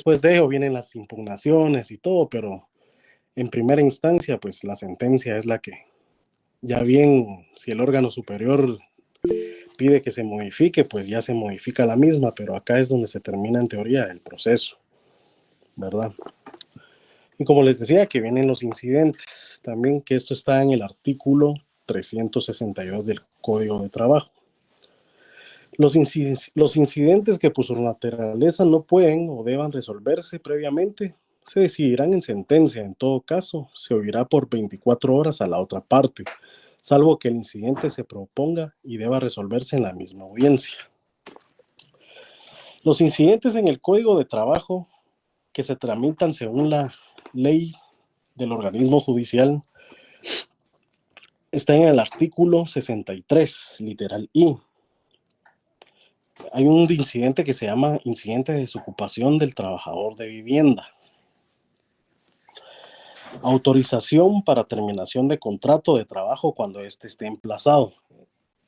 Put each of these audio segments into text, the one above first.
después de ello vienen las impugnaciones y todo, pero en primera instancia, pues la sentencia es la que, ya bien, si el órgano superior pide que se modifique, pues ya se modifica la misma, pero acá es donde se termina en teoría el proceso, ¿verdad? Y como les decía, que vienen los incidentes, también que esto está en el artículo 362 del Código de Trabajo. Los incidentes que por su naturaleza no pueden o deban resolverse previamente se decidirán en sentencia. En todo caso, se oirá por 24 horas a la otra parte, salvo que el incidente se proponga y deba resolverse en la misma audiencia. Los incidentes en el Código de Trabajo que se tramitan según la ley del organismo judicial está en el artículo 63, literal I. Hay un incidente que se llama incidente de desocupación del trabajador de vivienda. Autorización para terminación de contrato de trabajo cuando éste esté emplazado.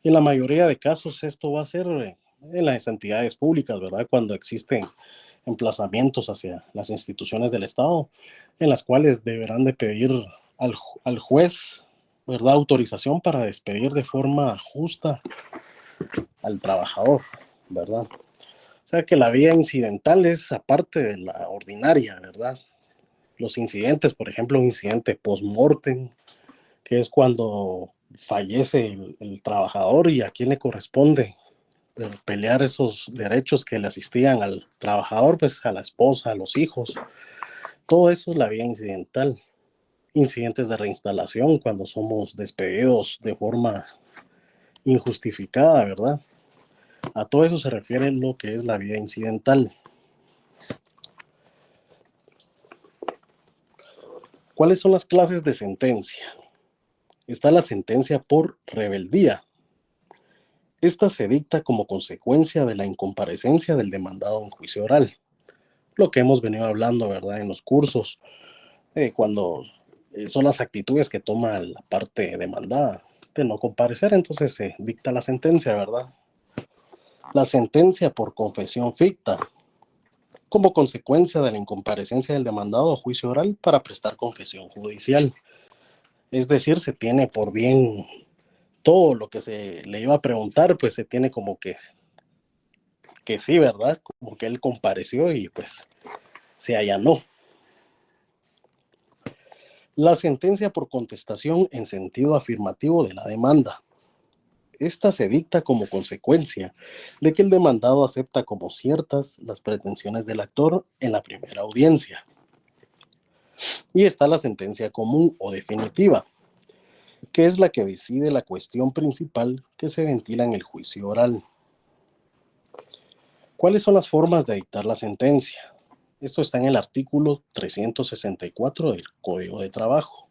En la mayoría de casos esto va a ser en las entidades públicas, ¿verdad? Cuando existen emplazamientos hacia las instituciones del Estado, en las cuales deberán de pedir al juez, ¿verdad?, autorización para despedir de forma justa al trabajador, ¿verdad? O sea que la vía incidental es aparte de la ordinaria, ¿verdad? Los incidentes, por ejemplo, un incidente post-mortem, que es cuando fallece el trabajador y a quién le corresponde pelear esos derechos que le asistían al trabajador, pues a la esposa, a los hijos. Todo eso es la vía incidental. Incidentes de reinstalación, cuando somos despedidos de forma injustificada, ¿verdad? A todo eso se refiere lo que es la vía incidental. ¿Cuáles son las clases de sentencia? Está la sentencia por rebeldía. Esta se dicta como consecuencia de la incomparecencia del demandado en juicio oral. Lo que hemos venido hablando, ¿verdad?, en los cursos, cuando son las actitudes que toma la parte demandada de no comparecer, entonces se dicta la sentencia, ¿verdad? La sentencia por confesión ficta, como consecuencia de la incomparecencia del demandado a juicio oral para prestar confesión judicial. Es decir, se tiene por bien todo lo que se le iba a preguntar, pues se tiene como que sí, ¿verdad? Como que él compareció y pues se allanó. La sentencia por contestación en sentido afirmativo de la demanda. Esta se dicta como consecuencia de que el demandado acepta como ciertas las pretensiones del actor en la primera audiencia. Y está la sentencia común o definitiva, que es la que decide la cuestión principal que se ventila en el juicio oral. ¿Cuáles son las formas de dictar la sentencia? Esto está en el artículo 364 del Código de Trabajo.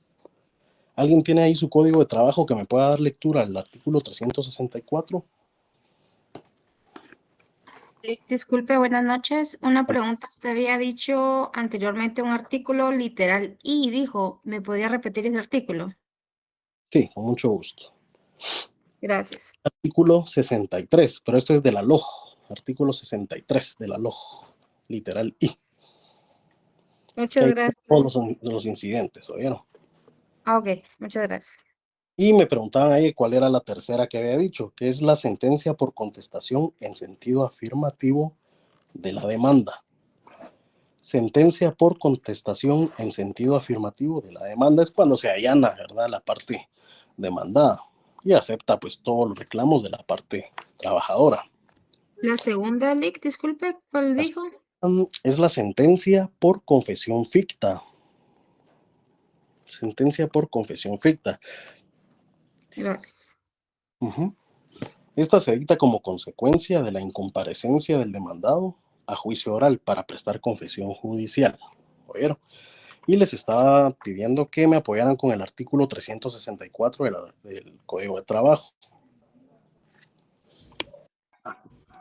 ¿Alguien tiene ahí su código de trabajo que me pueda dar lectura al artículo 364? Disculpe, buenas noches. Una pregunta. Usted había dicho anteriormente un artículo literal I, dijo. ¿Me podría repetir ese artículo? Sí, con mucho gusto. Gracias. Artículo 63, pero esto es de la LOJ. Artículo 63 de la LOJ, literal I. Muchas gracias. Todos los incidentes, ¿oyeron? Ok, muchas gracias. Y me preguntaban ahí cuál era la tercera que había dicho, que es la sentencia por contestación en sentido afirmativo de la demanda. Sentencia por contestación en sentido afirmativo de la demanda es cuando se allana, ¿verdad?, la parte demandada y acepta pues todos los reclamos de la parte trabajadora. La segunda, Lick, disculpe, ¿cuál dijo? Es la sentencia por confesión ficta. Sentencia por confesión ficta. Gracias. Esta se dicta como consecuencia de la incomparecencia del demandado a juicio oral para prestar confesión judicial. ¿Oyeron? Y les estaba pidiendo que me apoyaran con el artículo 364 del Código de Trabajo.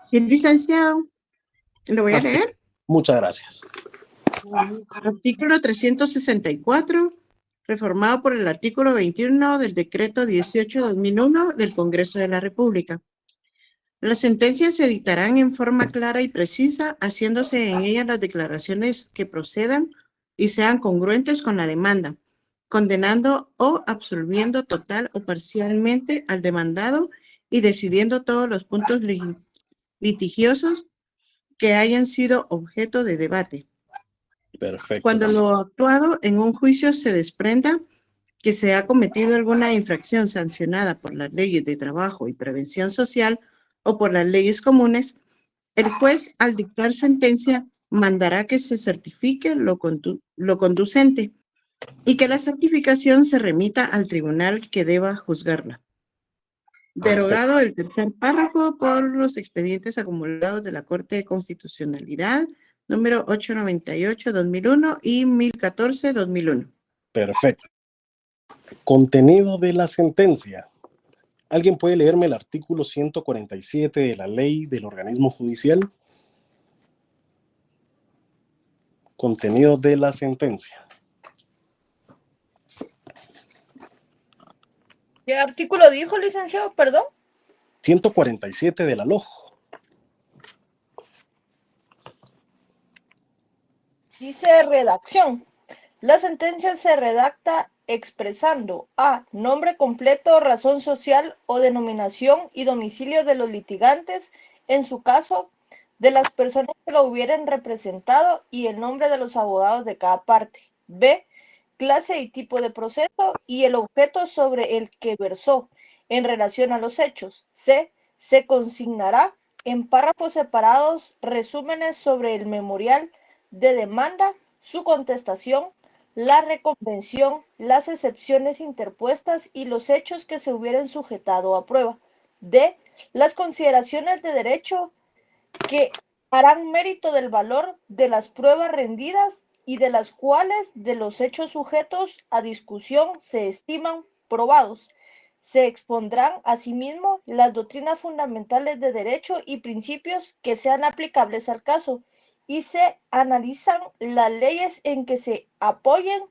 Sí, licenciado. ¿Lo voy a leer? Muchas gracias. Artículo 364, reformado por el artículo 21 del Decreto 18/2001 del Congreso de la República. Las sentencias se dictarán en forma clara y precisa, haciéndose en ellas las declaraciones que procedan y sean congruentes con la demanda, condenando o absolviendo total o parcialmente al demandado y decidiendo todos los puntos litigiosos que hayan sido objeto de debate. Perfecto. Cuando lo actuado en un juicio se desprenda que se ha cometido alguna infracción sancionada por las leyes de trabajo y prevención social o por las leyes comunes, el juez, al dictar sentencia, mandará que se certifique lo conducente y que la certificación se remita al tribunal que deba juzgarla. Derogado el tercer párrafo por los expedientes acumulados de la Corte de Constitucionalidad número 898-2001 y 1014-2001. Perfecto. Contenido de la sentencia. ¿Alguien puede leerme el artículo 147 de la ley del organismo judicial? Contenido de la sentencia. ¿Qué artículo dijo, licenciado? Perdón. 147 de la LOJ. Dice redacción. La sentencia se redacta expresando a. Nombre completo, razón social o denominación y domicilio de los litigantes, en su caso, de las personas que lo hubieran representado y el nombre de los abogados de cada parte. B. Clase y tipo de proceso y el objeto sobre el que versó en relación a los hechos. C. Se consignará en párrafos separados resúmenes sobre el memorial de demanda, su contestación, la reconvención, las excepciones interpuestas y los hechos que se hubieran sujetado a prueba. D. Las consideraciones de derecho que harán mérito del valor de las pruebas rendidas y de las cuales de los hechos sujetos a discusión se estiman probados. Se expondrán asimismo las doctrinas fundamentales de derecho y principios que sean aplicables al caso y se analizan las leyes en que se apoyen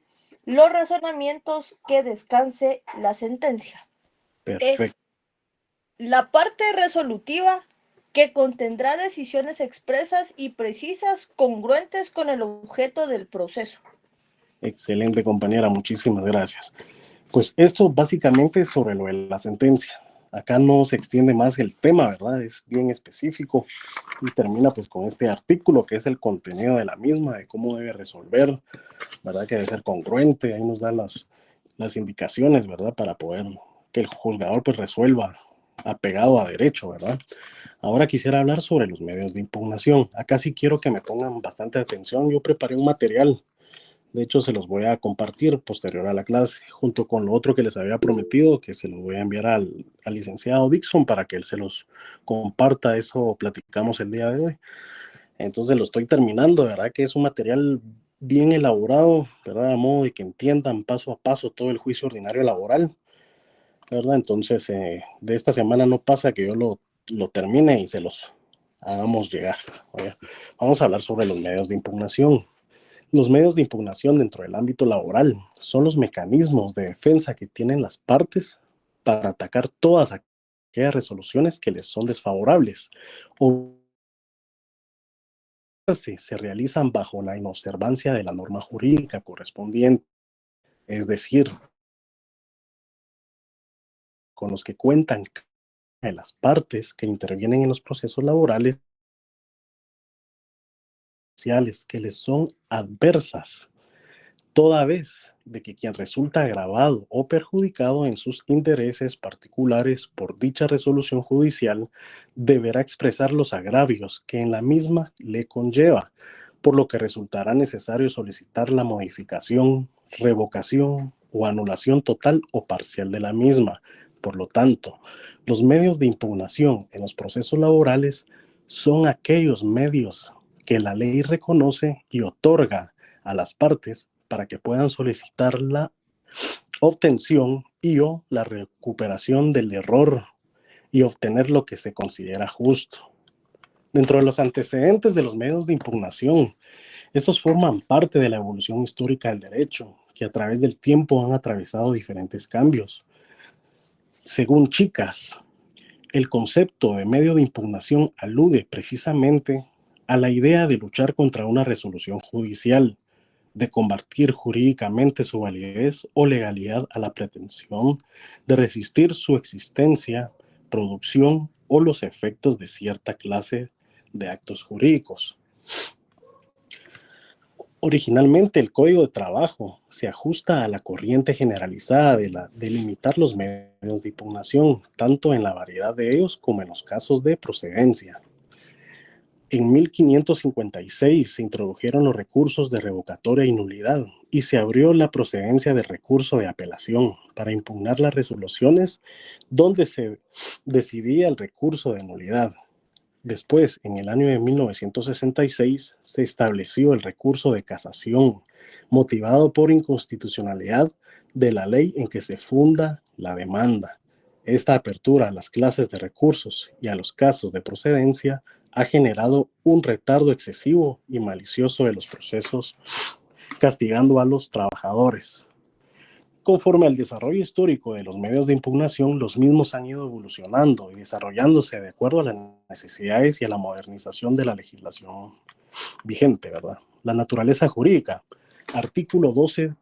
los razonamientos que descanse la sentencia. Perfecto. La parte resolutiva que contendrá decisiones expresas y precisas congruentes con el objeto del proceso. Excelente, compañera, muchísimas gracias. Pues esto básicamente es sobre lo de la sentencia. Acá no se extiende más el tema, ¿verdad? Es bien específico y termina pues con este artículo que es el contenido de la misma, de cómo debe resolver, ¿verdad? Que debe ser congruente, ahí nos da las indicaciones, ¿verdad? Para poder que el juzgador pues resuelva apegado a derecho, ¿verdad? Ahora quisiera hablar sobre los medios de impugnación. Acá sí quiero que me pongan bastante atención. Yo preparé un material, de hecho se los voy a compartir posterior a la clase, junto con lo otro que les había prometido, que se los voy a enviar al licenciado Dixon para que él se los comparta. Eso platicamos el día de hoy. Entonces lo estoy terminando, ¿verdad? Que es un material bien elaborado, ¿verdad? A modo de que entiendan paso a paso todo el juicio ordinario laboral, ¿verdad? Entonces, de esta semana no pasa que yo lo termine y se los hagamos llegar. Oye, vamos a hablar sobre los medios de impugnación. Los medios de impugnación dentro del ámbito laboral son los mecanismos de defensa que tienen las partes para atacar todas aquellas resoluciones que les son desfavorables o se realizan bajo la inobservancia de la norma jurídica correspondiente, es decir, con los que cuentan de las partes que intervienen en los procesos laborales que les son adversas, toda vez de que quien resulta agravado o perjudicado en sus intereses particulares por dicha resolución judicial deberá expresar los agravios que en la misma le conlleva, por lo que resultará necesario solicitar la modificación, revocación o anulación total o parcial de la misma. Por lo tanto, los medios de impugnación en los procesos laborales son aquellos medios que la ley reconoce y otorga a las partes para que puedan solicitar la obtención y o la recuperación del error y obtener lo que se considera justo. Dentro de los antecedentes de los medios de impugnación, estos forman parte de la evolución histórica del derecho, que a través del tiempo han atravesado diferentes cambios. Según Chicas, El concepto de medio de impugnación alude precisamente a la idea de luchar contra una resolución judicial, de combatir jurídicamente su validez o legalidad a la pretensión de resistir su existencia, producción o los efectos de cierta clase de actos jurídicos. Originalmente, el Código de Trabajo se ajusta a la corriente generalizada de limitar los medios de impugnación, tanto en la variedad de ellos como en los casos de procedencia. En 1556 se introdujeron los recursos de revocatoria y nulidad y se abrió la procedencia de recurso de apelación para impugnar las resoluciones donde se decidía el recurso de nulidad. Después, en el año de 1966, se estableció el recurso de casación, motivado por inconstitucionalidad de la ley en que se funda la demanda. Esta apertura a las clases de recursos y a los casos de procedencia ha generado un retardo excesivo y malicioso de los procesos, castigando a los trabajadores. Conforme al desarrollo histórico de los medios de impugnación, los mismos han ido evolucionando y desarrollándose de acuerdo a las necesidades y a la modernización de la legislación vigente, ¿verdad? La naturaleza jurídica. Artículo 12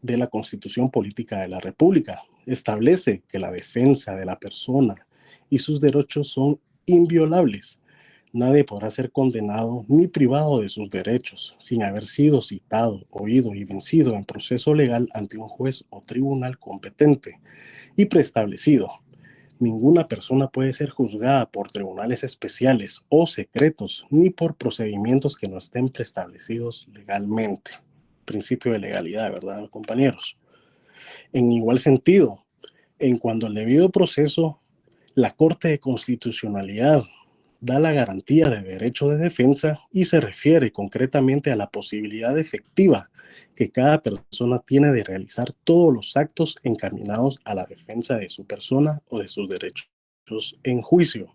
de la Constitución Política de la República establece que la defensa de la persona y sus derechos son inviolables. Nadie podrá ser condenado ni privado de sus derechos sin haber sido citado, oído y vencido en proceso legal ante un juez o tribunal competente y preestablecido. Ninguna persona puede ser juzgada por tribunales especiales o secretos ni por procedimientos que no estén preestablecidos legalmente. Principio de legalidad, ¿verdad, compañeros? En igual sentido, en cuanto al debido proceso, la Corte de Constitucionalidad da la garantía de derecho de defensa y se refiere concretamente a la posibilidad efectiva que cada persona tiene de realizar todos los actos encaminados a la defensa de su persona o de sus derechos en juicio.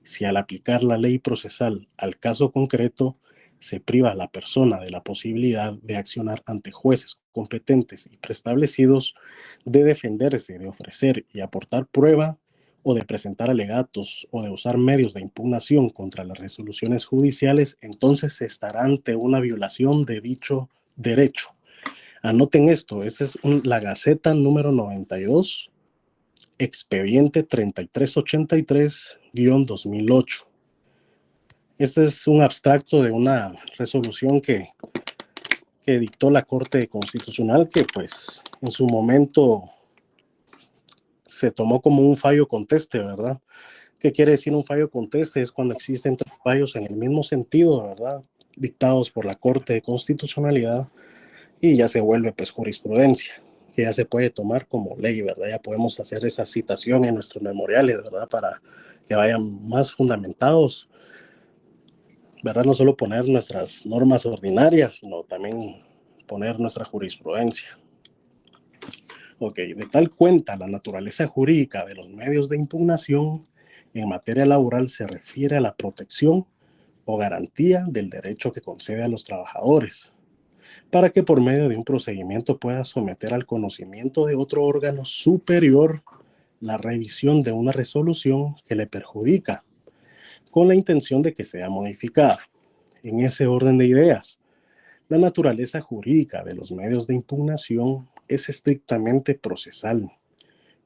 Si al aplicar la ley procesal al caso concreto se priva a la persona de la posibilidad de accionar ante jueces competentes y preestablecidos, de defenderse, de ofrecer y aportar prueba, o de presentar alegatos o de usar medios de impugnación contra las resoluciones judiciales, entonces se estará ante una violación de dicho derecho. Anoten esto, esta es la Gaceta número 92, expediente 3383-2008. Este es un abstracto de una resolución que dictó la Corte Constitucional, que pues en su momento se tomó como un fallo conteste, ¿verdad? ¿Qué quiere decir un fallo conteste? Es cuando existen tres fallos en el mismo sentido, ¿verdad? Dictados por la Corte de Constitucionalidad y ya se vuelve pues jurisprudencia, que ya se puede tomar como ley, ¿verdad? Ya podemos hacer esa citación en nuestros memoriales, ¿verdad? Para que vayan más fundamentados, ¿verdad? No solo poner nuestras normas ordinarias, sino también poner nuestra jurisprudencia. Ok, de tal cuenta la naturaleza jurídica de los medios de impugnación en materia laboral se refiere a la protección o garantía del derecho que concede a los trabajadores, para que por medio de un procedimiento pueda someter al conocimiento de otro órgano superior la revisión de una resolución que le perjudica, con la intención de que sea modificada. En ese orden de ideas, la naturaleza jurídica de los medios de impugnación es estrictamente procesal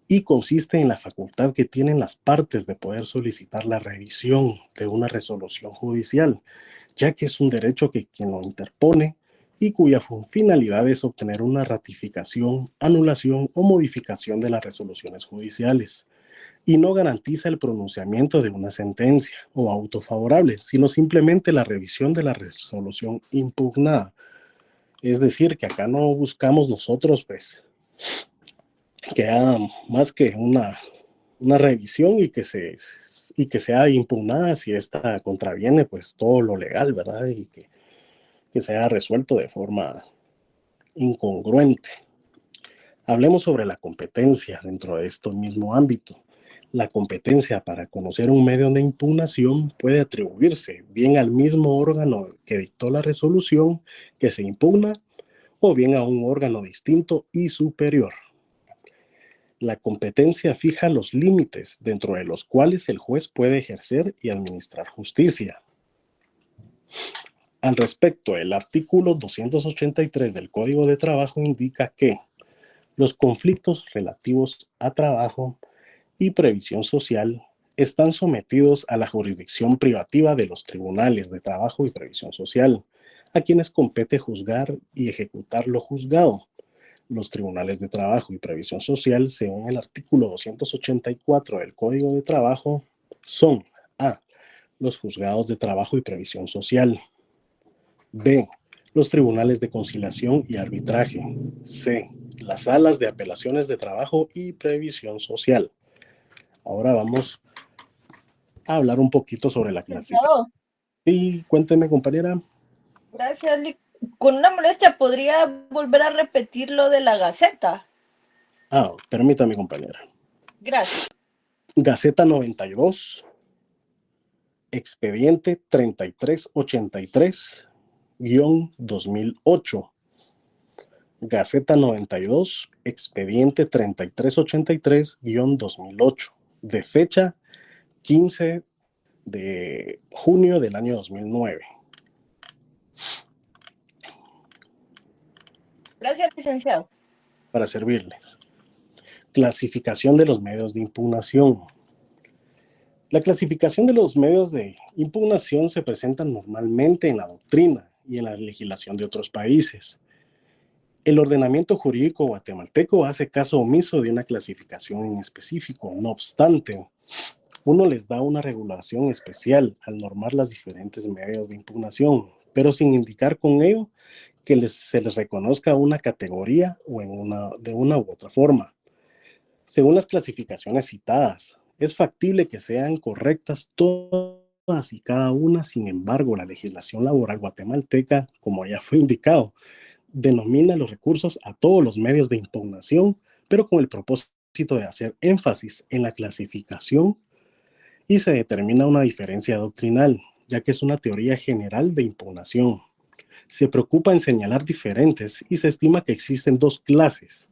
y consiste en la facultad que tienen las partes de poder solicitar la revisión de una resolución judicial, ya que es un derecho que quien lo interpone y cuya finalidad es obtener una ratificación, anulación o modificación de las resoluciones judiciales, y no garantiza el pronunciamiento de una sentencia o auto favorable, sino simplemente la revisión de la resolución impugnada. Es decir, que acá no buscamos nosotros, pues, que haga más que una revisión y que sea impugnada si esta contraviene, pues, todo lo legal, ¿verdad? Y que sea resuelto de forma incongruente. Hablemos sobre la competencia dentro de este mismo ámbito. La competencia para conocer un medio de impugnación puede atribuirse bien al mismo órgano que dictó la resolución que se impugna o bien a un órgano distinto y superior. La competencia fija los límites dentro de los cuales el juez puede ejercer y administrar justicia. Al respecto, el artículo 283 del Código de Trabajo indica que los conflictos relativos a trabajo y previsión social están sometidos a la jurisdicción privativa de los tribunales de trabajo y previsión social, a quienes compete juzgar y ejecutar lo juzgado. Los tribunales de trabajo y previsión social, según el artículo 284 del Código de Trabajo, son a. Los juzgados de trabajo y previsión social. B. Los tribunales de conciliación y arbitraje. C. Las salas de apelaciones de trabajo y previsión social. Ahora vamos a hablar un poquito sobre la clasificación. Licenciado, Sí, cuénteme, compañera. gracias. Con una molestia, ¿podría volver a repetir lo de la Gaceta? Permítame, compañera. Gracias. Gaceta 92, expediente 3383-2008. Gaceta 92, expediente 3383-2008, de fecha 15 de junio del año 2009. Gracias, licenciado. Para servirles. Clasificación de los medios de impugnación. La clasificación de los medios de impugnación se presenta normalmente en la doctrina y en la legislación de otros países. El ordenamiento jurídico guatemalteco hace caso omiso de una clasificación en específico. No obstante, uno les da una regulación especial al normar los diferentes medios de impugnación, pero sin indicar con ello que se les reconozca una categoría o de una u otra forma. Según las clasificaciones citadas, es factible que sean correctas todas y cada una. Sin embargo, la legislación laboral guatemalteca, como ya fue indicado, denomina los recursos a todos los medios de impugnación, pero con el propósito de hacer énfasis en la clasificación, y se determina una diferencia doctrinal, ya que es una teoría general de impugnación. Se preocupa en señalar diferentes y se estima que existen dos clases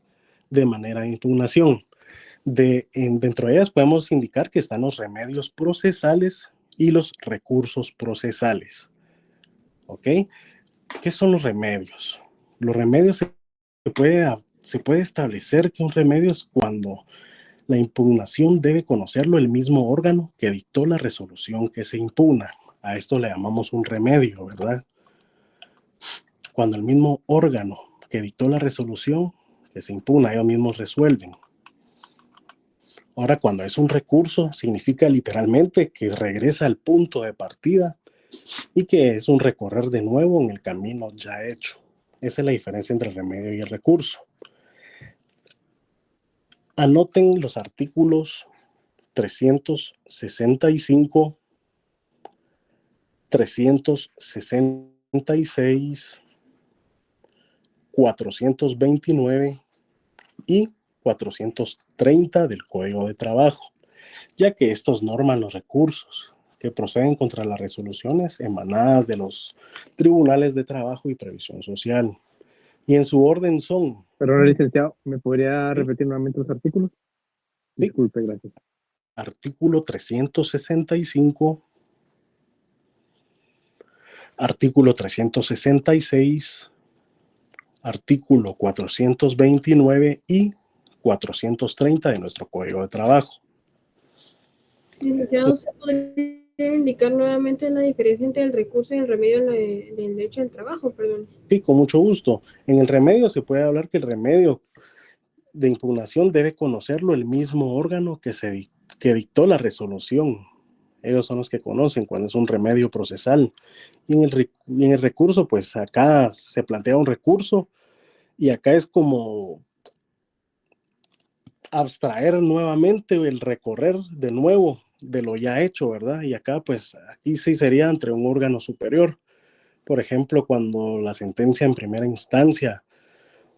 de manera de impugnación. Dentro de ellas podemos indicar que están los remedios procesales y los recursos procesales. ¿Ok? ¿Qué son los remedios? Los remedios se puede establecer que un remedio es cuando la impugnación debe conocerlo el mismo órgano que dictó la resolución que se impugna. A esto le llamamos un remedio, ¿verdad? Cuando el mismo órgano que dictó la resolución que se impugna, ellos mismos resuelven. Ahora, cuando es un recurso, significa literalmente que regresa al punto de partida y que es un recorrer de nuevo en el camino ya hecho. Esa es la diferencia entre el remedio y el recurso. Anoten los artículos 365, 366, 429 y 430 del Código de Trabajo, ya que estos norman los recursos que proceden contra las resoluciones emanadas de los tribunales de trabajo y previsión social. Y en su orden son... Perdón, licenciado, ¿me podría repetir nuevamente los artículos? Sí. Disculpe, gracias. Artículo 365, artículo 366, artículo 429 y 430 de nuestro Código de Trabajo. Licenciado, ¿usted podría indicar nuevamente la diferencia entre el recurso y el remedio del derecho del trabajo? Perdón. Sí, con mucho gusto. En el remedio se puede hablar que el remedio de impugnación debe conocerlo el mismo órgano que dictó la resolución. Ellos son los que conocen cuando es un remedio procesal. Y en el recurso, pues acá se plantea un recurso y acá es como abstraer nuevamente el recorrer de nuevo de lo ya hecho, ¿verdad? Y acá, pues, aquí sí sería entre un órgano superior. Por ejemplo, cuando la sentencia en primera instancia,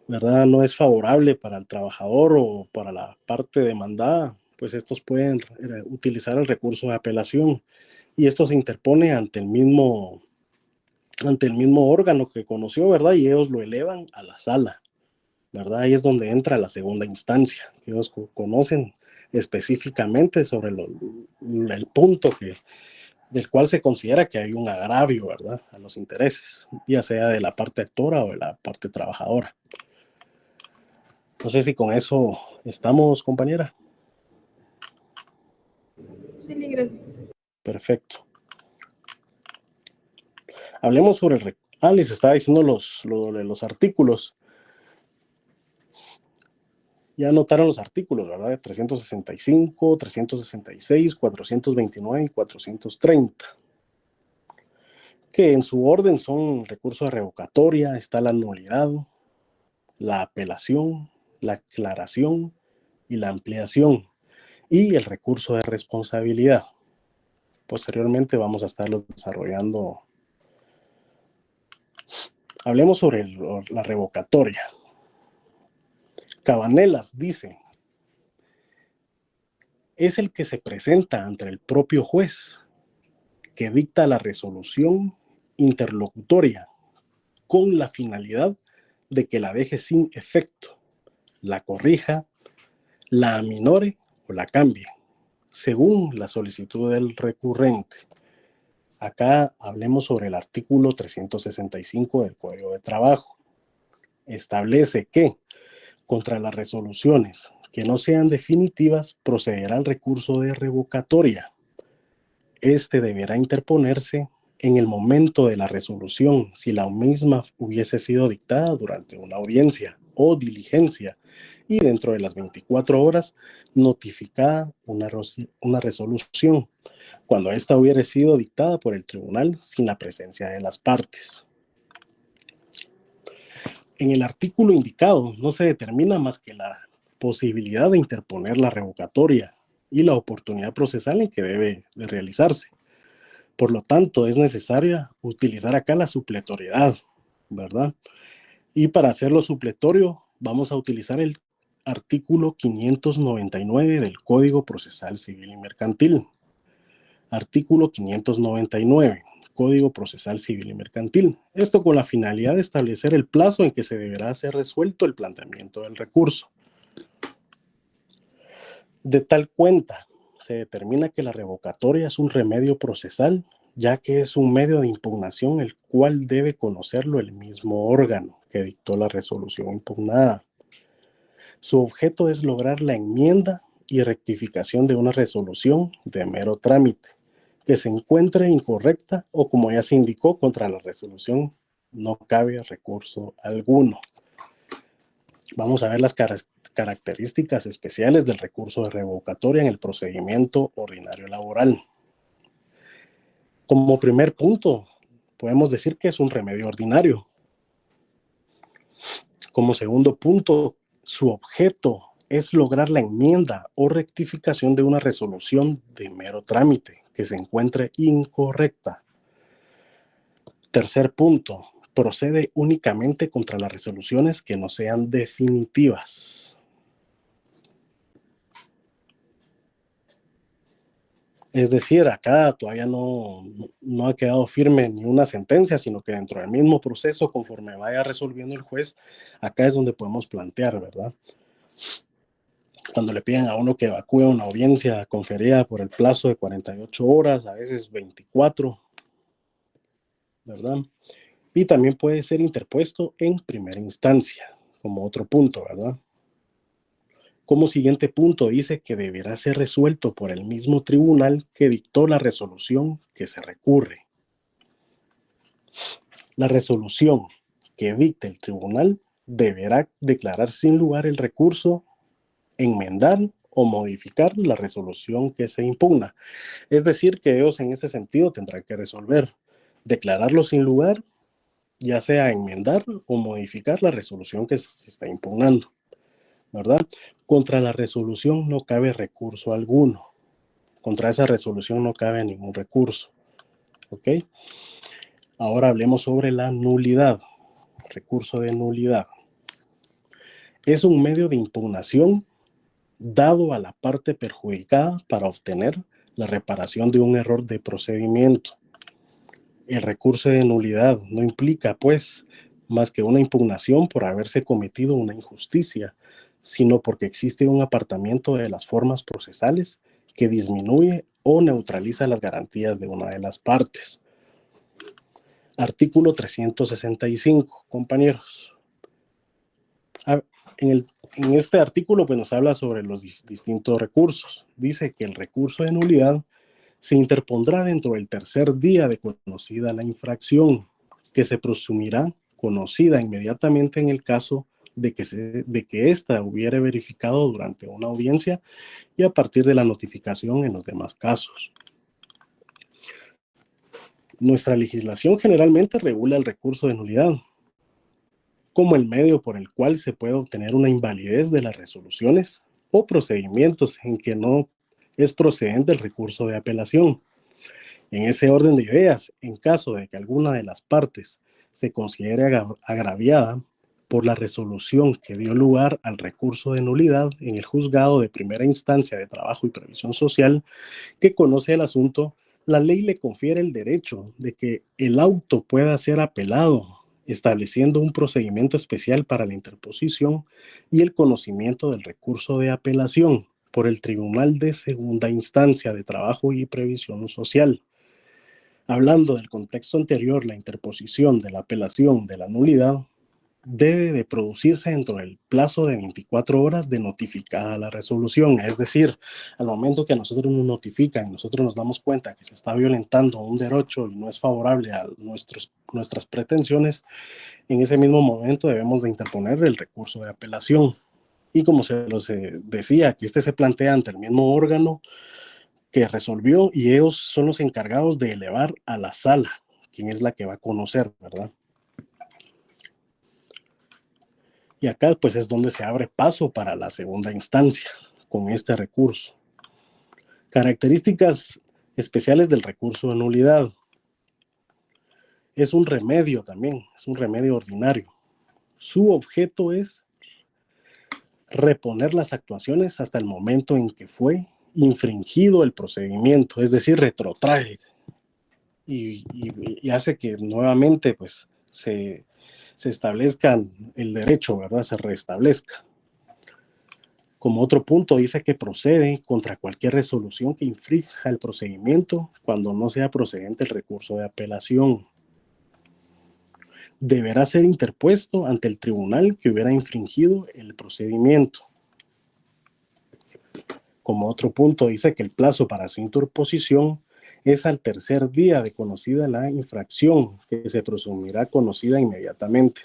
¿verdad?, no es favorable para el trabajador o para la parte demandada, pues estos pueden utilizar el recurso de apelación y esto se interpone ante el mismo órgano que conoció, ¿verdad? Y ellos lo elevan a la sala. ¿verdad? Ahí es donde entra la segunda instancia, que ellos conocen específicamente sobre el punto del cual se considera que hay un agravio, ¿verdad?, a los intereses, ya sea de la parte actora o de la parte trabajadora. No sé si con eso estamos, compañera. Sí, gracias. Perfecto. Hablemos sobre les estaba diciendo los artículos. Ya anotaron los artículos, ¿verdad? 365, 366, 429 y 430. Que en su orden son recurso de revocatoria, está la nulidad, la apelación, la aclaración y la ampliación, y el recurso de responsabilidad. Posteriormente vamos a estarlos desarrollando. Hablemos sobre la revocatoria. Cabanelas dice: es el que se presenta ante el propio juez que dicta la resolución interlocutoria con la finalidad de que la deje sin efecto, la corrija, la aminore o la cambie, según la solicitud del recurrente. Acá hablemos sobre el artículo 365 del Código de Trabajo. Establece que contra las resoluciones que no sean definitivas procederá el recurso de revocatoria. Este deberá interponerse en el momento de la resolución si la misma hubiese sido dictada durante una audiencia o diligencia y dentro de las 24 horas notificada una resolución cuando ésta hubiera sido dictada por el tribunal sin la presencia de las partes. En el artículo indicado no se determina más que la posibilidad de interponer la revocatoria y la oportunidad procesal en que debe de realizarse. Por lo tanto, es necesaria utilizar acá la supletoriedad, ¿verdad? Y para hacerlo supletorio, vamos a utilizar el artículo 599 del Código Procesal Civil y Mercantil. Artículo 599, Código Procesal Civil y Mercantil. Esto con la finalidad de establecer el plazo en que se deberá ser resuelto el planteamiento del recurso. De tal cuenta, se determina que la revocatoria es un remedio procesal, ya que es un medio de impugnación el cual debe conocerlo el mismo órgano que dictó la resolución impugnada. Su objeto es lograr la enmienda y rectificación de una resolución de mero trámite que se encuentre incorrecta o, como ya se indicó, contra la resolución no cabe recurso alguno. Vamos a ver las características especiales del recurso de revocatoria en el procedimiento ordinario laboral. Como primer punto, podemos decir que es un remedio ordinario. Como segundo punto, su objeto es lograr la enmienda o rectificación de una resolución de mero trámite que se encuentre incorrecta. Tercer punto, procede únicamente contra las resoluciones que no sean definitivas. Es decir, acá todavía no ha quedado firme ni una sentencia, sino que dentro del mismo proceso, conforme vaya resolviendo el juez, acá es donde podemos plantear, ¿verdad? Cuando le piden a uno que evacúe una audiencia conferida por el plazo de 48 horas, a veces 24, ¿verdad? Y también puede ser interpuesto en primera instancia, como otro punto, ¿verdad? Como siguiente punto dice que deberá ser resuelto por el mismo tribunal que dictó la resolución que se recurre. La resolución que dicte el tribunal deberá declarar sin lugar el recurso, enmendar o modificar la resolución que se impugna. Es decir, que ellos en ese sentido tendrán que resolver, declararlo sin lugar, ya sea enmendar o modificar la resolución que se está impugnando, ¿verdad? Contra la resolución no cabe recurso alguno. Contra esa resolución no cabe ningún recurso. ¿Ok? Ahora hablemos sobre la nulidad. Recurso de nulidad. Es un medio de impugnación dado a la parte perjudicada para obtener la reparación de un error de procedimiento. El recurso de nulidad no implica, pues, más que una impugnación por haberse cometido una injusticia, sino porque existe un apartamiento de las formas procesales que disminuye o neutraliza las garantías de una de las partes. Artículo 365, compañeros. En este artículo pues, nos habla sobre los distintos recursos. Dice que el recurso de nulidad se interpondrá dentro del tercer día de conocida la infracción, que se presumirá conocida inmediatamente en el caso de que ésta hubiere verificado durante una audiencia y a partir de la notificación en los demás casos. Nuestra legislación generalmente regula el recurso de nulidad como el medio por el cual se puede obtener una invalidez de las resoluciones o procedimientos en que no es procedente el recurso de apelación. En ese orden de ideas, en caso de que alguna de las partes se considere agraviada por la resolución que dio lugar al recurso de nulidad en el juzgado de primera instancia de trabajo y previsión social que conoce el asunto, la ley le confiere el derecho de que el auto pueda ser apelado, estableciendo un procedimiento especial para la interposición y el conocimiento del recurso de apelación por el Tribunal de Segunda Instancia de Trabajo y Previsión Social. Hablando del contexto anterior, la interposición de la apelación de la nulidad debe de producirse dentro del plazo de 24 horas de notificada la resolución. Es decir, al momento que a nosotros nos notifican y nosotros nos damos cuenta que se está violentando un derecho y no es favorable a nuestras pretensiones, en ese mismo momento debemos de interponer el recurso de apelación. Y como se los decía, que se plantea ante el mismo órgano que resolvió y ellos son los encargados de elevar a la sala, quien es la que va a conocer, ¿verdad? Y acá pues es donde se abre paso para la segunda instancia con este recurso. Características especiales del recurso de nulidad. Es un remedio también, es un remedio ordinario. Su objeto es reponer las actuaciones hasta el momento en que fue infringido el procedimiento, es decir, retrotrae y hace que nuevamente pues se establezca el derecho, ¿verdad? Se restablezca. Como otro punto, dice que procede contra cualquier resolución que infrinja el procedimiento cuando no sea procedente el recurso de apelación. Deberá ser interpuesto ante el tribunal que hubiera infringido el procedimiento. Como otro punto, dice que el plazo para su interposición es al tercer día de conocida la infracción, que se presumirá conocida inmediatamente.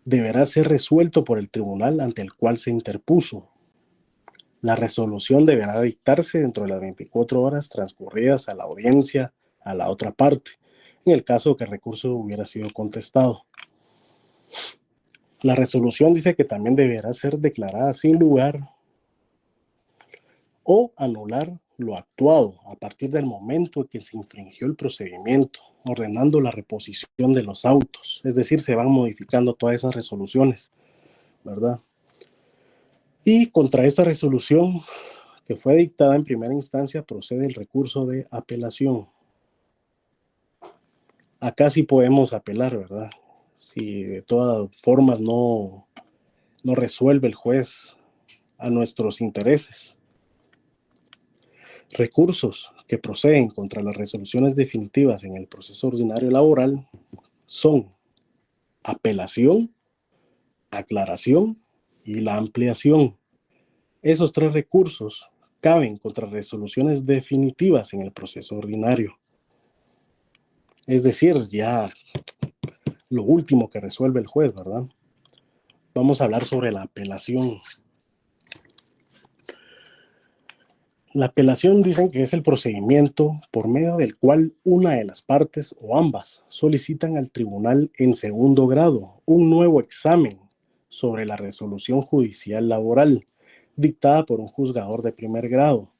Deberá ser resuelto por el tribunal ante el cual se interpuso. La resolución deberá dictarse dentro de las 24 horas transcurridas a la audiencia a la otra parte, en el caso que el recurso hubiera sido contestado. La resolución dice que también deberá ser declarada sin lugar o anular lo actuado a partir del momento en que se infringió el procedimiento, ordenando la reposición de los autos. Es decir, se van modificando todas esas resoluciones, ¿verdad? Y contra esta resolución que fue dictada en primera instancia procede el recurso de apelación. Acá sí podemos apelar, ¿verdad? Si de todas formas no resuelve el juez a nuestros intereses. Recursos que proceden contra las resoluciones definitivas en el proceso ordinario laboral son apelación, aclaración y la ampliación. Esos tres recursos caben contra resoluciones definitivas en el proceso ordinario. Es decir, ya lo último que resuelve el juez, ¿verdad? Vamos a hablar sobre la apelación. La apelación dicen que es el procedimiento por medio del cual una de las partes o ambas solicitan al tribunal en segundo grado un nuevo examen sobre la resolución judicial laboral dictada por un juzgador de primer grado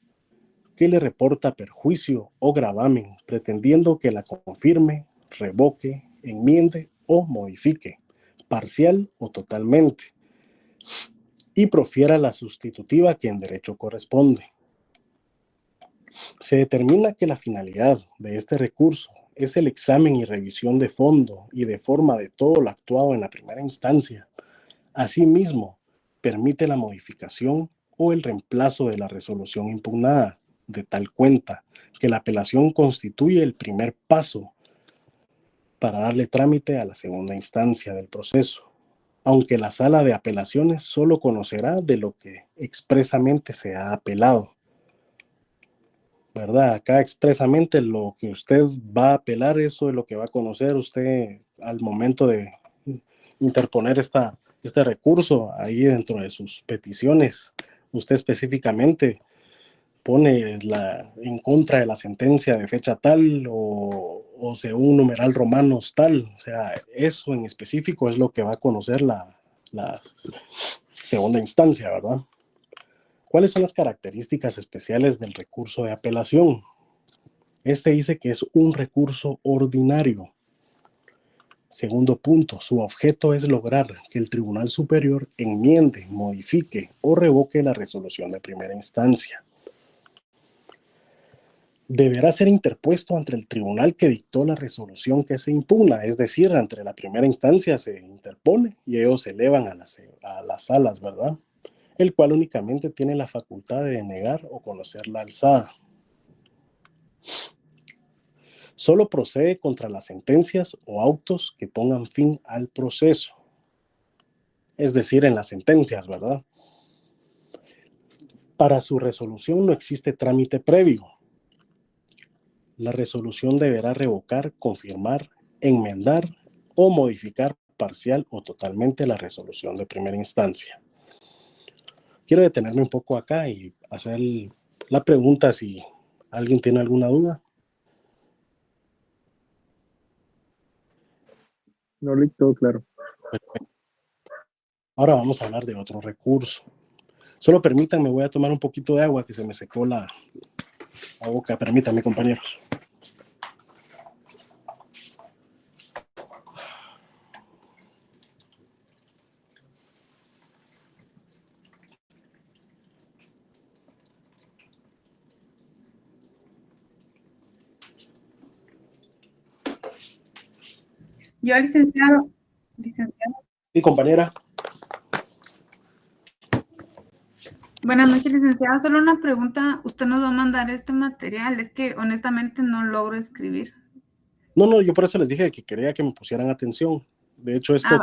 que le reporta perjuicio o gravamen pretendiendo que la confirme, revoque, enmiende o modifique, parcial o totalmente, y profiera la sustitutiva que en derecho corresponde. Se determina que la finalidad de este recurso es el examen y revisión de fondo y de forma de todo lo actuado en la primera instancia. Asimismo, permite la modificación o el reemplazo de la resolución impugnada, de tal cuenta que la apelación constituye el primer paso para darle trámite a la segunda instancia del proceso, aunque la sala de apelaciones solo conocerá de lo que expresamente se ha apelado. ¿Verdad? Acá expresamente lo que usted va a apelar, eso es lo que va a conocer usted al momento de interponer este recurso ahí dentro de sus peticiones. Usted específicamente pone en contra de la sentencia de fecha tal o según numeral romanos tal. O sea, eso en específico es lo que va a conocer la segunda instancia, ¿verdad? ¿Cuáles son las características especiales del recurso de apelación? Este dice que es un recurso ordinario. Segundo punto, su objeto es lograr que el Tribunal Superior enmiende, modifique o revoque la resolución de primera instancia. Deberá ser interpuesto ante el tribunal que dictó la resolución que se impugna, es decir, ante la primera instancia se interpone y ellos se elevan a las salas, ¿verdad? El cual únicamente tiene la facultad de denegar o conocer la alzada. Solo procede contra las sentencias o autos que pongan fin al proceso. Es decir, en las sentencias, ¿verdad? Para su resolución no existe trámite previo. La resolución deberá revocar, confirmar, enmendar o modificar parcial o totalmente la resolución de primera instancia. Quiero detenerme un poco acá y hacer la pregunta si alguien tiene alguna duda. No, Rick, todo claro. Ahora vamos a hablar de otro recurso. Solo permítanme, voy a tomar un poquito de agua que se me secó la boca. Permítanme, compañeros. Yo, licenciado. Sí, compañera. Buenas noches, licenciado. Solo una pregunta. ¿Usted nos va a mandar este material? Es que honestamente no logro escribir. No, yo por eso les dije que quería que me pusieran atención. De hecho, este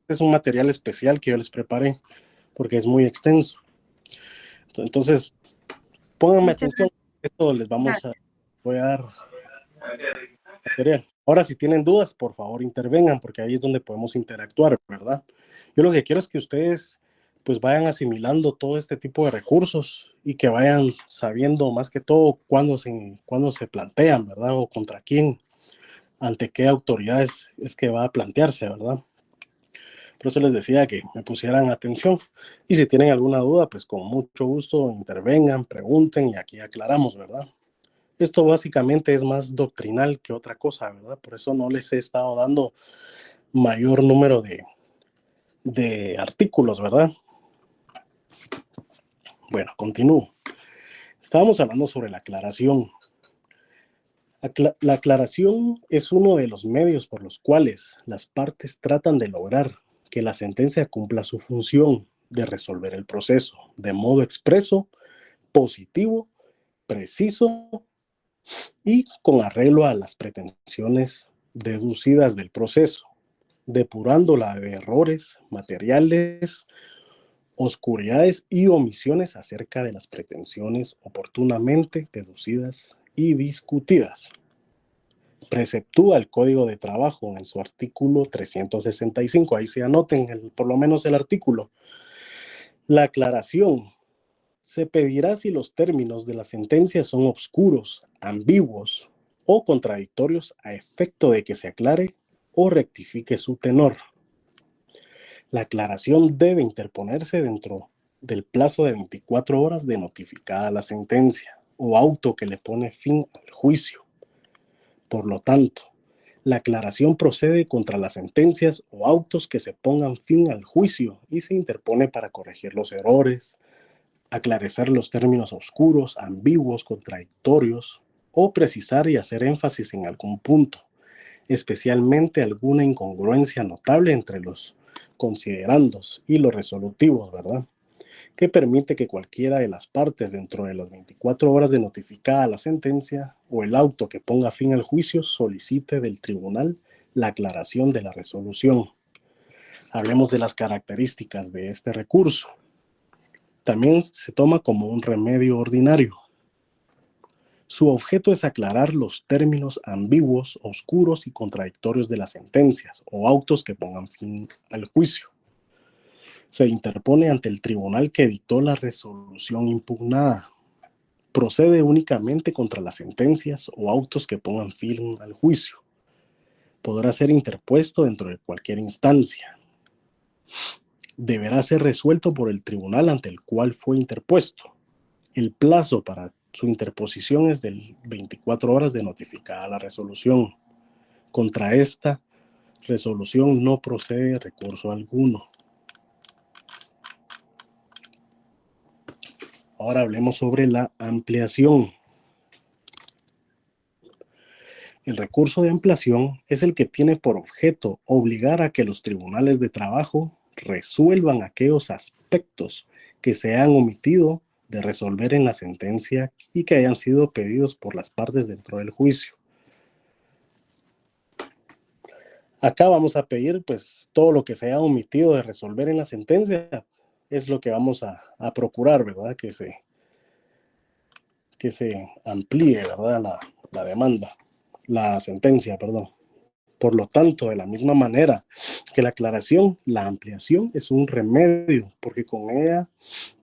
es un material especial que yo les preparé porque es muy extenso. Entonces, pónganme atención. Esto les voy a dar material. Ahora, si tienen dudas, por favor, intervengan, porque ahí es donde podemos interactuar, ¿verdad? Yo lo que quiero es que ustedes pues vayan asimilando todo este tipo de recursos y que vayan sabiendo más que todo cuándo se plantean, ¿verdad? O contra quién, ante qué autoridades es que va a plantearse, ¿verdad? Por eso les decía que me pusieran atención. Y si tienen alguna duda, pues con mucho gusto intervengan, pregunten y aquí aclaramos, ¿verdad? Esto básicamente es más doctrinal que otra cosa, ¿verdad? Por eso no les he estado dando mayor número de artículos, ¿verdad? Bueno, continúo. Estábamos hablando sobre la aclaración. La aclaración es uno de los medios por los cuales las partes tratan de lograr que la sentencia cumpla su función de resolver el proceso de modo expreso, positivo, preciso y con arreglo a las pretensiones deducidas del proceso, depurándola de errores materiales, oscuridades y omisiones acerca de las pretensiones oportunamente deducidas y discutidas. Preceptúa el Código de Trabajo en su artículo 365, ahí se anoten por lo menos el artículo. La aclaración se pedirá si los términos de la sentencia son obscuros, ambiguos o contradictorios a efecto de que se aclare o rectifique su tenor. La aclaración debe interponerse dentro del plazo de 24 horas de notificada la sentencia o auto que le pone fin al juicio. Por lo tanto, la aclaración procede contra las sentencias o autos que se pongan fin al juicio y se interpone para corregir los errores, aclarecer los términos oscuros, ambiguos, contradictorios o precisar y hacer énfasis en algún punto, especialmente alguna incongruencia notable entre los considerandos y los resolutivos, ¿verdad? Que permite que cualquiera de las partes dentro de las 24 horas de notificada la sentencia o el auto que ponga fin al juicio solicite del tribunal la aclaración de la resolución. Hablemos de las características de este recurso. También se toma como un remedio ordinario. Su objeto es aclarar los términos ambiguos, oscuros y contradictorios de las sentencias o autos que pongan fin al juicio. Se interpone ante el tribunal que dictó la resolución impugnada. Procede únicamente contra las sentencias o autos que pongan fin al juicio. Podrá ser interpuesto dentro de cualquier instancia. Deberá ser resuelto por el tribunal ante el cual fue interpuesto. El plazo para su interposición es de 24 horas de notificada la resolución. Contra esta resolución no procede recurso alguno. Ahora hablemos sobre la ampliación. El recurso de ampliación es el que tiene por objeto obligar a que los tribunales de trabajo resuelvan aquellos aspectos que se han omitido de resolver en la sentencia y que hayan sido pedidos por las partes dentro del juicio. Acá vamos a pedir pues todo lo que se haya omitido de resolver en la sentencia es lo que vamos a procurar, ¿verdad? Que se amplíe, ¿verdad? La demanda, la sentencia, perdón. Por lo tanto, de la misma manera que la aclaración, la ampliación es un remedio, porque con ella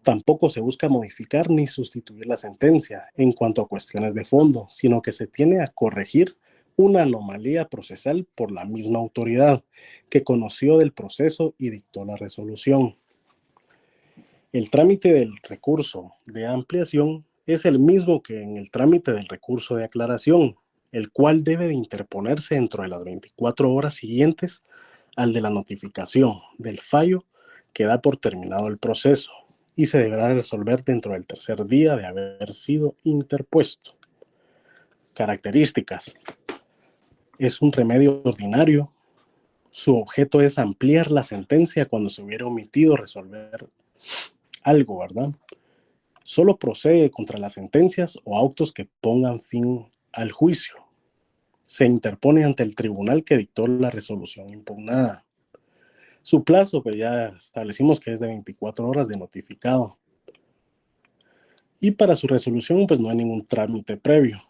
tampoco se busca modificar ni sustituir la sentencia en cuanto a cuestiones de fondo, sino que se tiene a corregir una anomalía procesal por la misma autoridad que conoció del proceso y dictó la resolución. El trámite del recurso de ampliación es el mismo que en el trámite del recurso de aclaración, el cual debe de interponerse dentro de las 24 horas siguientes al de la notificación del fallo que da por terminado el proceso y se deberá resolver dentro del tercer día de haber sido interpuesto. Características. Es un remedio ordinario. Su objeto es ampliar la sentencia cuando se hubiera omitido resolver algo, ¿verdad? Solo procede contra las sentencias o autos que pongan fin al juicio. Se interpone ante el tribunal que dictó la resolución impugnada. Su plazo, pues ya establecimos que es de 24 horas de notificado. Y para su resolución, pues no hay ningún trámite previo.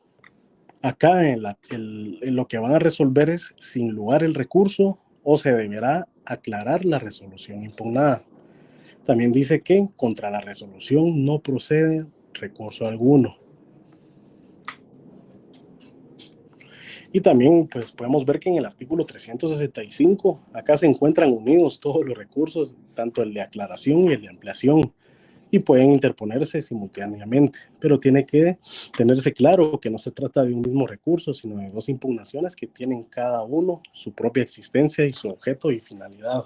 Acá en lo que van a resolver es sin lugar el recurso o se deberá aclarar la resolución impugnada. También dice que contra la resolución no procede recurso alguno. Y también pues podemos ver que en el artículo 365 acá se encuentran unidos todos los recursos, tanto el de aclaración y el de ampliación, y pueden interponerse simultáneamente, pero tiene que tenerse claro que no se trata de un mismo recurso, sino de dos impugnaciones que tienen cada uno su propia existencia y su objeto y finalidad.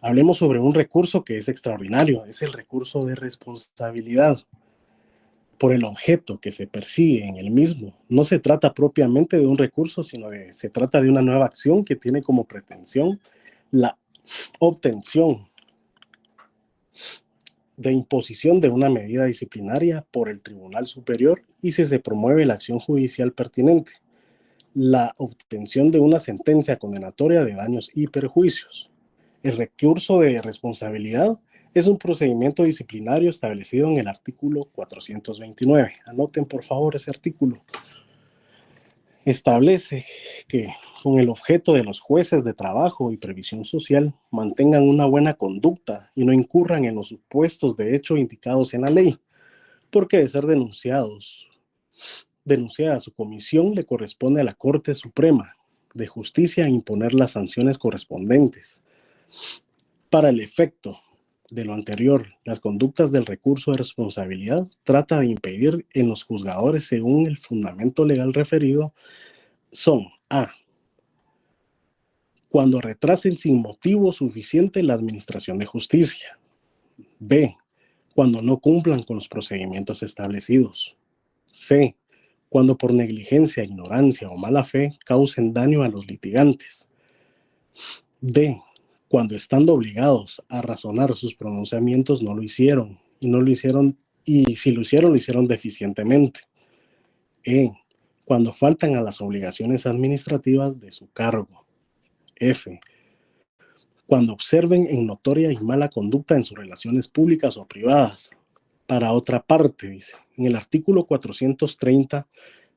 Hablemos sobre un recurso que es extraordinario, es el recurso de responsabilidad. Por el objeto que se persigue en el mismo, no se trata propiamente de un recurso, sino se trata de una nueva acción que tiene como pretensión la obtención de imposición de una medida disciplinaria por el Tribunal Superior y si se promueve la acción judicial pertinente, la obtención de una sentencia condenatoria de daños y perjuicios. El recurso de responsabilidad es un procedimiento disciplinario establecido en el artículo 429. Anoten por favor ese artículo. Establece que con el objeto de los jueces de trabajo y previsión social mantengan una buena conducta y no incurran en los supuestos de hecho indicados en la ley, porque de ser denunciada su comisión le corresponde a la Corte Suprema de Justicia imponer las sanciones correspondientes. Para el efecto de lo anterior, las conductas del recurso de responsabilidad trata de impedir en los juzgadores según el fundamento legal referido son a. Cuando retrasen sin motivo suficiente la administración de justicia. B. cuando no cumplan con los procedimientos establecidos. C, cuando por negligencia, ignorancia o mala fe causen daño a los litigantes. D, cuando estando obligados a razonar sus pronunciamientos no lo hicieron, y si lo hicieron deficientemente. E, cuando faltan a las obligaciones administrativas de su cargo. F, cuando observen en notoria y mala conducta en sus relaciones públicas o privadas. Para otra parte, dice, en el artículo 430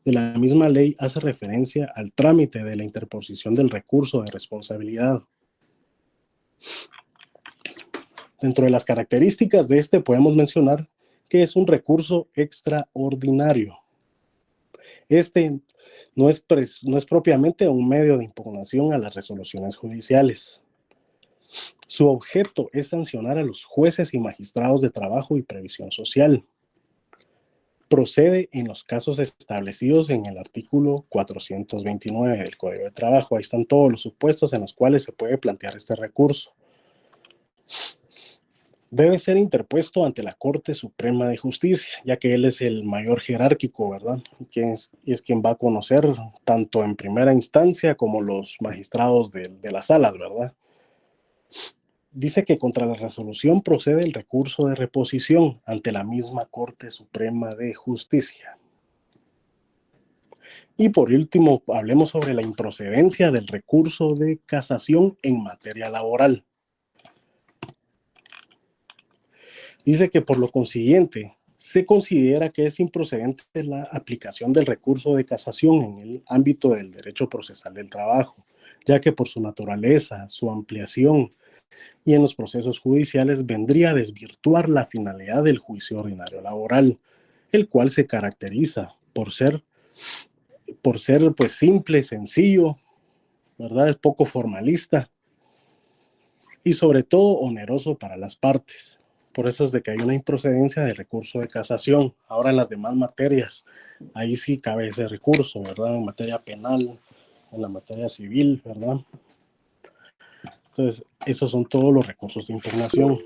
de la misma ley hace referencia al trámite de la interposición del recurso de responsabilidad. Dentro de las características de este podemos mencionar que es un recurso extraordinario. Este no es propiamente un medio de impugnación a las resoluciones judiciales. Su objeto es sancionar a los jueces y magistrados de trabajo y previsión social. Procede en los casos establecidos en el artículo 429 del Código de Trabajo. Ahí están todos los supuestos en los cuales se puede plantear este recurso. Debe ser interpuesto ante la Corte Suprema de Justicia, ya que él es el mayor jerárquico, ¿verdad? Y es quien va a conocer tanto en primera instancia como los magistrados de las salas, ¿verdad? Dice que contra la resolución procede el recurso de reposición ante la misma Corte Suprema de Justicia. Y por último, hablemos sobre la improcedencia del recurso de casación en materia laboral. Dice que por lo consiguiente, se considera que es improcedente la aplicación del recurso de casación en el ámbito del derecho procesal del trabajo, ya que por su naturaleza, su ampliación y en los procesos judiciales vendría a desvirtuar la finalidad del juicio ordinario laboral, el cual se caracteriza por ser pues simple, sencillo, ¿verdad? Es poco formalista y sobre todo oneroso para las partes. Por eso es de que hay una improcedencia de recurso de casación. Ahora en las demás materias, ahí sí cabe ese recurso, ¿verdad? En materia penal, en la materia civil, ¿verdad? Entonces, esos son todos los recursos de impugnación.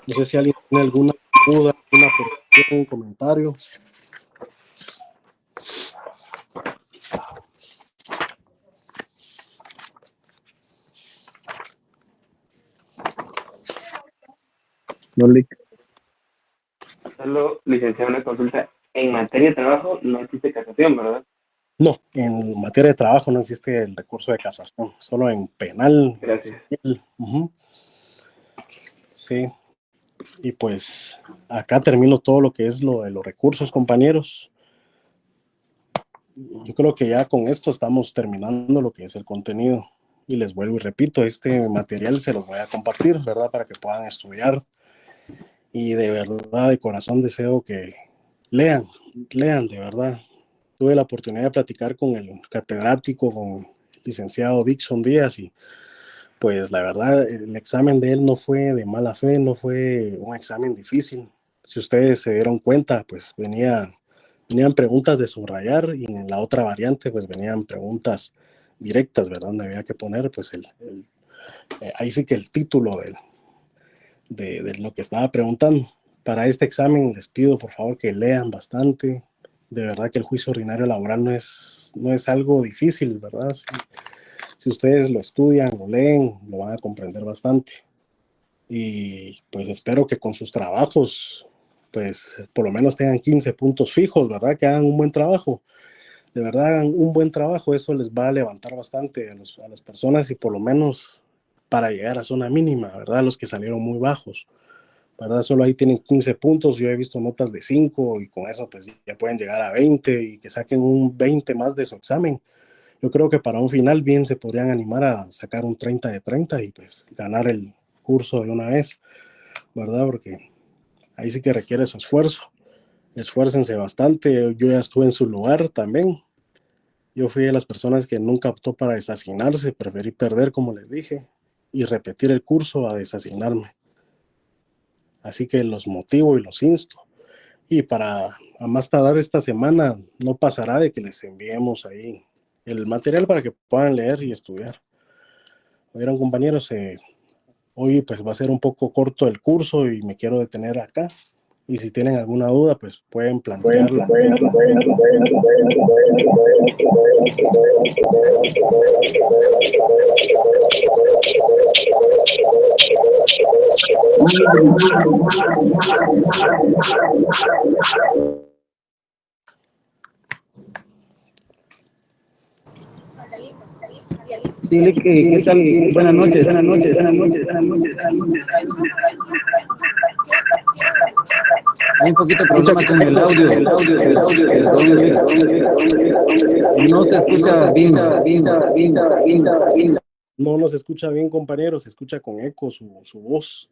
No sé si alguien tiene alguna duda, alguna pregunta, un comentario. No, Lick. Solo, licenciado, una consulta. En materia de trabajo no existe casación, ¿verdad? No, en materia de trabajo no existe el recurso de casación, solo en penal. Gracias. Civil. Sí, y pues acá termino todo lo que es lo de los recursos, compañeros. Yo creo que ya con esto estamos terminando lo que es el contenido. Y les vuelvo y repito, este material se los voy a compartir, ¿verdad? Para que puedan estudiar. Y de verdad, de corazón deseo que lean de verdad. Tuve la oportunidad de platicar con el catedrático, con el licenciado Dixon Díaz, y pues la verdad, el examen de él no fue de mala fe, no fue un examen difícil. Si ustedes se dieron cuenta, pues venían preguntas de subrayar, y en la otra variante, pues venían preguntas directas, ¿verdad? Donde había que poner, pues, ahí sí que el título de lo que estaba preguntando. Para este examen les pido, por favor, que lean bastante. De verdad que el juicio ordinario laboral no es algo difícil, ¿verdad? Si ustedes lo estudian, lo leen, lo van a comprender bastante. Y pues espero que con sus trabajos, pues por lo menos tengan 15 puntos fijos, ¿verdad? Que hagan un buen trabajo. De verdad, hagan un buen trabajo. Eso les va a levantar bastante a las personas, y por lo menos para llegar a zona mínima, ¿verdad? Los que salieron muy bajos, ¿verdad? Solo ahí tienen 15 puntos. Yo he visto notas de 5 y con eso pues ya pueden llegar a 20 y que saquen un 20 más de su examen. Yo creo que para un final bien se podrían animar a sacar un 30 de 30 y pues ganar el curso de una vez, ¿verdad? Porque ahí sí que requiere su esfuerzo. Esfuércense bastante. Yo ya estuve en su lugar también. Yo fui de las personas que nunca optó para desasignarse. Preferí perder, como les dije, y repetir el curso a desasignarme. Así que los motivo y los insto. Y a más tardar esta semana no pasará de que les enviemos ahí el material para que puedan leer y estudiar. Oyeron, compañeros, hoy pues va a ser un poco corto el curso y me quiero detener acá. Y si tienen alguna duda, pues pueden plantearla. Sí, ¿qué tal? Buenas noches. Hay un poquito de problema con el audio. No se escucha bien. No nos escucha bien, compañero, se escucha con eco su voz.